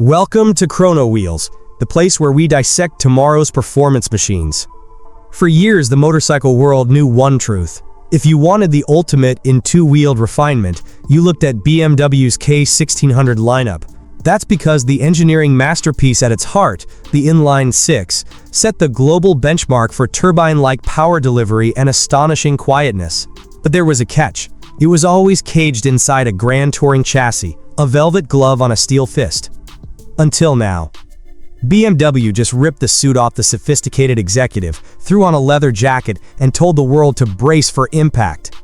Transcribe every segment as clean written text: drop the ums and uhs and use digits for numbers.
Welcome to Chrono Wheels, the place where we dissect tomorrow's performance machines. For years, the motorcycle world knew one truth. If you wanted the ultimate in two-wheeled refinement, you looked at BMW's K 1600 lineup. That's because the engineering masterpiece at its heart, the inline-six, set the global benchmark for turbine-like power delivery and astonishing quietness. But there was a catch. It was always caged inside a grand touring chassis, a velvet glove on a steel fist. Until now. BMW just ripped the suit off the sophisticated executive, threw on a leather jacket, and told the world to brace for impact.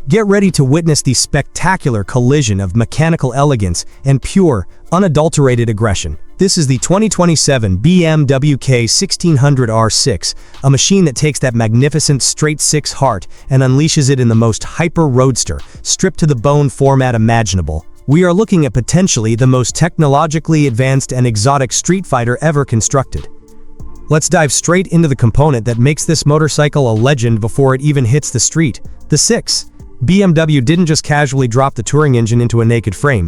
Get ready to witness the spectacular collision of mechanical elegance and pure, unadulterated aggression. This is the 2027 BMW K 1600 R6, a machine that takes that magnificent straight-six heart and unleashes it in the most hyper-roadster, stripped-to-the-bone format imaginable. We are looking at potentially the most technologically advanced and exotic Streetfighter ever constructed. Let's dive straight into the component that makes this motorcycle a legend before it even hits the street: the six. BMW didn't just casually drop the touring engine into a naked frame.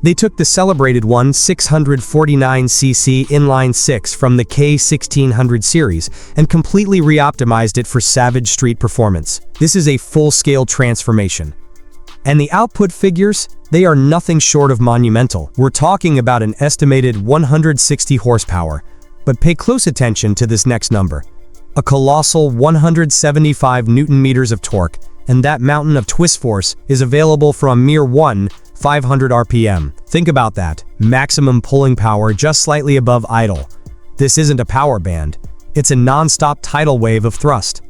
They took the celebrated 649cc inline-six from the K 1600 series and completely re-optimized it for savage street performance. This is a full-scale transformation. And the output figures? They are nothing short of monumental. We're talking about an estimated 160 horsepower. But pay close attention to this next number. A colossal 175 Newton-meters of torque, and that mountain of twist force is available for a mere 500 RPM. Think about that. Maximum pulling power just slightly above idle. This isn't a power band. It's a non-stop tidal wave of thrust.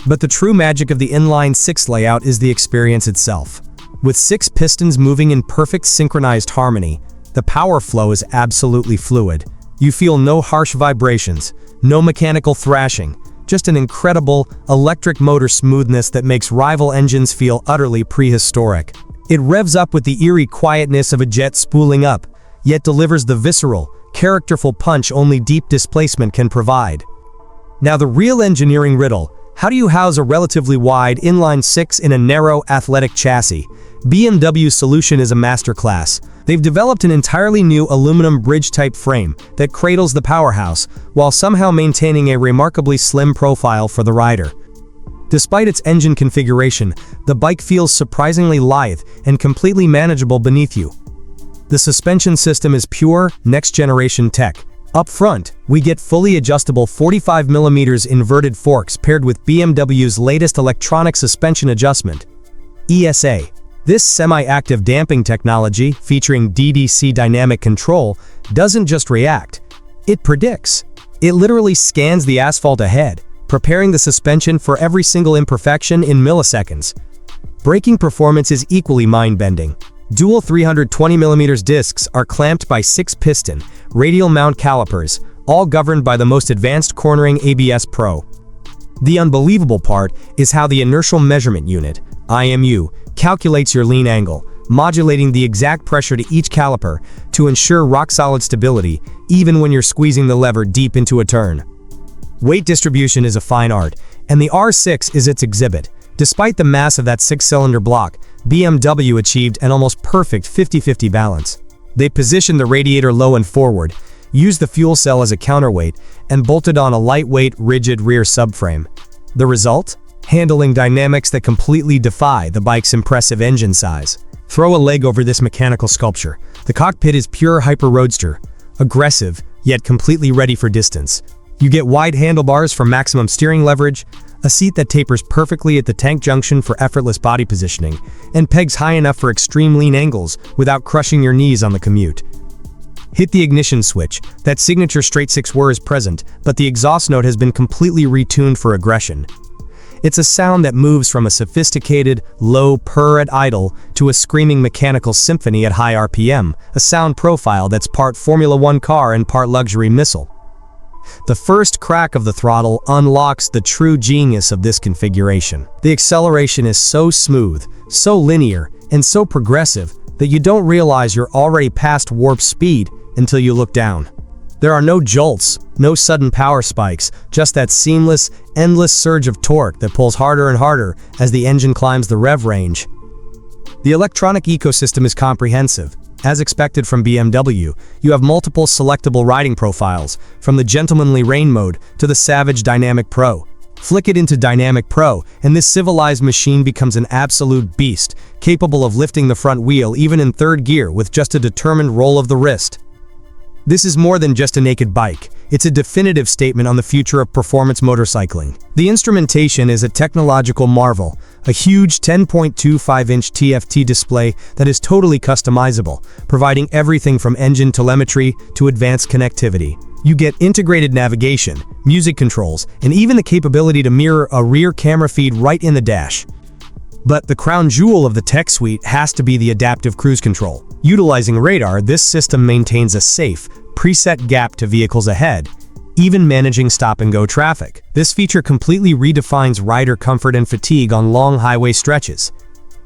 But the true magic of the inline-six layout is the experience itself. With six pistons moving in perfect synchronized harmony, the power flow is absolutely fluid. You feel no harsh vibrations, no mechanical thrashing, just an incredible electric motor smoothness that makes rival engines feel utterly prehistoric. It revs up with the eerie quietness of a jet spooling up, yet delivers the visceral, characterful punch only deep displacement can provide. Now the real engineering riddle: how do you house a relatively wide inline-six in a narrow, athletic chassis? BMW's solution is a masterclass. They've developed an entirely new aluminum bridge-type frame that cradles the powerhouse, while somehow maintaining a remarkably slim profile for the rider. Despite its engine configuration, the bike feels surprisingly lithe and completely manageable beneath you. The suspension system is pure, next-generation tech. Up front, we get fully adjustable 45mm inverted forks paired with BMW's latest electronic suspension adjustment, ESA. This semi-active damping technology, featuring DDC dynamic control, doesn't just react, it predicts. It literally scans the asphalt ahead, preparing the suspension for every single imperfection in milliseconds. Braking performance is equally mind-bending. Dual 320mm discs are clamped by 6-piston, radial mount calipers, all governed by the most advanced cornering ABS Pro. The unbelievable part is how the inertial measurement unit, IMU, calculates your lean angle, modulating the exact pressure to each caliper to ensure rock-solid stability, even when you're squeezing the lever deep into a turn. Weight distribution is a fine art, and the R6 is its exhibit. Despite the mass of that six-cylinder block, BMW achieved an almost perfect 50-50 balance. They positioned the radiator low and forward, used the fuel cell as a counterweight, and bolted on a lightweight, rigid rear subframe. The result? Handling dynamics that completely defy the bike's impressive engine size. Throw a leg over this mechanical sculpture. The cockpit is pure hyper-roadster, aggressive, yet completely ready for distance. You get wide handlebars for maximum steering leverage, a seat that tapers perfectly at the tank junction for effortless body positioning, and pegs high enough for extreme lean angles without crushing your knees on the commute. Hit the ignition switch. That signature straight-six whir is present, but the exhaust note has been completely retuned for aggression. It's a sound that moves from a sophisticated, low purr at idle to a screaming mechanical symphony at high RPM, a sound profile that's part Formula One car and part luxury missile. The first crack of the throttle unlocks the true genius of this configuration. The acceleration is so smooth, so linear, and so progressive that you don't realize you're already past warp speed until you look down. There are no jolts, no sudden power spikes, just that seamless, endless surge of torque that pulls harder and harder as the engine climbs the rev range. The electronic ecosystem is comprehensive. As expected from BMW, you have multiple selectable riding profiles, from the gentlemanly rain mode to the savage Dynamic Pro. Flick it into Dynamic Pro, and this civilized machine becomes an absolute beast, capable of lifting the front wheel even in third gear with just a determined roll of the wrist. This is more than just a naked bike. It's a definitive statement on the future of performance motorcycling. The instrumentation is a technological marvel, a huge 10.25-inch TFT display that is totally customizable, providing everything from engine telemetry to advanced connectivity. You get integrated navigation, music controls, and even the capability to mirror a rear camera feed right in the dash. But the crown jewel of the tech suite has to be the adaptive cruise control. Utilizing radar, this system maintains a safe, preset gap to vehicles ahead, even managing stop-and-go traffic. This feature completely redefines rider comfort and fatigue on long highway stretches.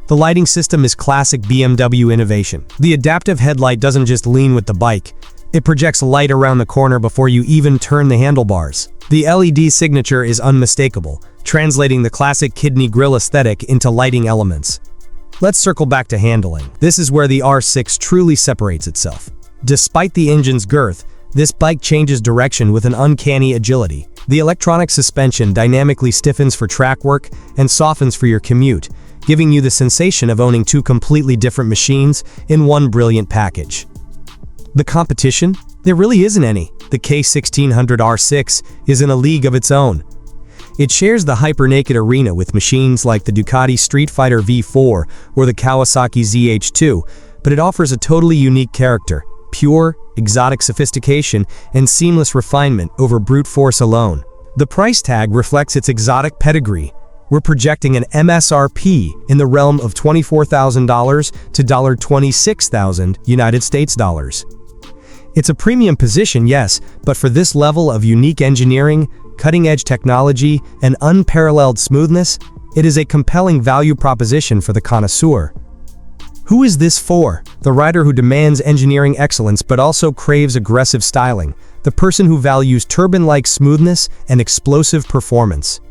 The lighting system is classic BMW innovation. The adaptive headlight doesn't just lean with the bike, it projects light around the corner before you even turn the handlebars. The LED signature is unmistakable, translating the classic kidney grille aesthetic into lighting elements. Let's circle back to handling. This is where the R6 truly separates itself. Despite the engine's girth, this bike changes direction with an uncanny agility. The electronic suspension dynamically stiffens for track work and softens for your commute, giving you the sensation of owning two completely different machines in one brilliant package. The competition? There really isn't any. The K1600 R6 is in a league of its own. It shares the hyper-naked arena with machines like the Ducati Streetfighter V4 or the Kawasaki ZH2, but it offers a totally unique character, pure, exotic sophistication, and seamless refinement over brute force alone. The price tag reflects its exotic pedigree. We're projecting an MSRP in the realm of $24,000 to $26,000 United States dollars. It's a premium position, yes, but for this level of unique engineering, cutting-edge technology, and unparalleled smoothness, it is a compelling value proposition for the connoisseur. Who is this for? The rider who demands engineering excellence but also craves aggressive styling, the person who values turbine-like smoothness and explosive performance.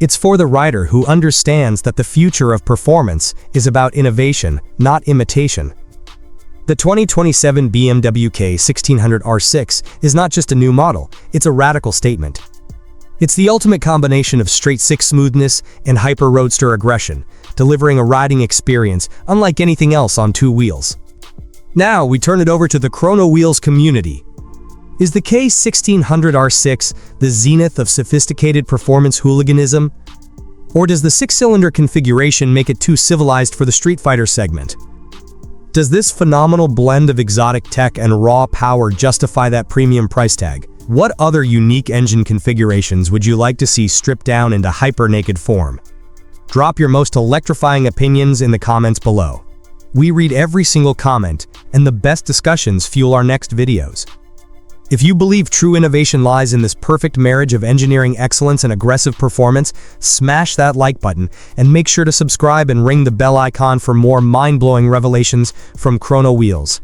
It's for the rider who understands that the future of performance is about innovation, not imitation. The 2027 BMW K 1600 R6 is not just a new model, it's a radical statement. It's the ultimate combination of straight-six smoothness and hyper-roadster aggression, delivering a riding experience unlike anything else on two wheels. Now we turn it over to the Chrono Wheels community. Is the K 1600 R6 the zenith of sophisticated performance hooliganism? Or does the six-cylinder configuration make it too civilized for the Streetfighter segment? Does this phenomenal blend of exotic tech and raw power justify that premium price tag? What other unique engine configurations would you like to see stripped down into hyper-naked form? Drop your most electrifying opinions in the comments below. We read every single comment, and the best discussions fuel our next videos. If you believe true innovation lies in this perfect marriage of engineering excellence and aggressive performance, smash that like button and make sure to subscribe and ring the bell icon for more mind-blowing revelations from Chrono Wheels.